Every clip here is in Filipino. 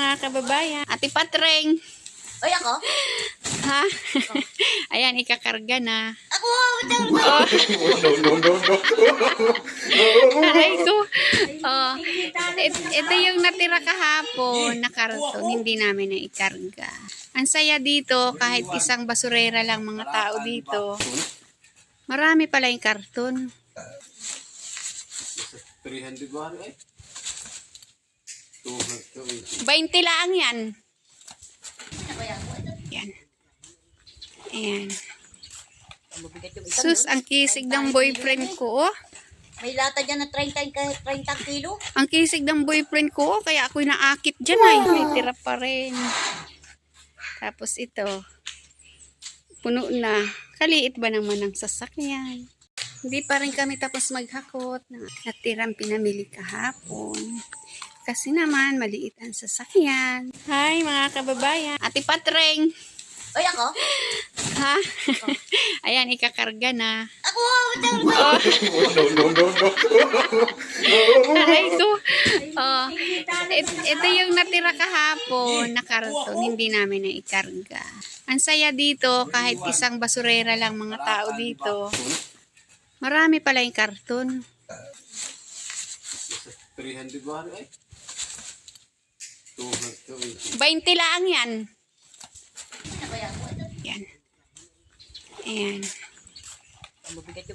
mga kababayan. Ate Patreng. Oy, ako? Ha? Ayan, ikakarga na. Ako! Oh. Aray ko. Oh. Ito yung natira kahapon na karton. Hindi namin na ikarga. Ang saya dito, kahit isang basurera lang mga tao dito. Marami pala yung karton. 300 ba eh? 220. 20 lang yan. Yan. Ayan. Sus, ang kisig ng boyfriend ko, oh. May lata dyan na 30 kilo. Ang kisig ng boyfriend ko, oh. Kaya ako'y naakit dyan ay. May tira pa rin. Tapos ito. Puno na. Kaliit ba naman ang sasakyan? Hindi pa rin kami tapos maghakot. Natirang pinamili kahapon. Kasi naman, maliit ang sasakyan. Hi, mga kababayan. Ate Patreng. Oy, ako? Ha? Ayan, ikakarga na. Ako! Aray ko. Oh. Ito yung natira kahapon na karton. Hindi namin na ikarga. Ang saya dito, kahit isang basurera lang mga tao dito. Marami pala yung karton. 300 ba eh? 220. 20 lang yan. Yan. Ayan.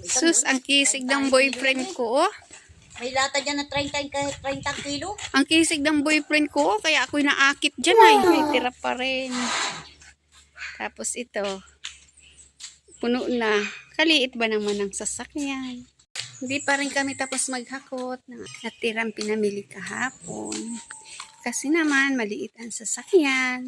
Sus, ang kisig ng boyfriend ko, oh. May lata dyan na 30 kilo. Ang kisig ng boyfriend ko, oh. Kaya ako'y naakit dyan ay. May tira pa rin. Tapos ito. Puno na. Kaliit ba naman ang sasakyan? Hindi pa rin kami tapos maghakot. Natirang pinamili kahapon. Kasi naman, maliit ang sasakyan.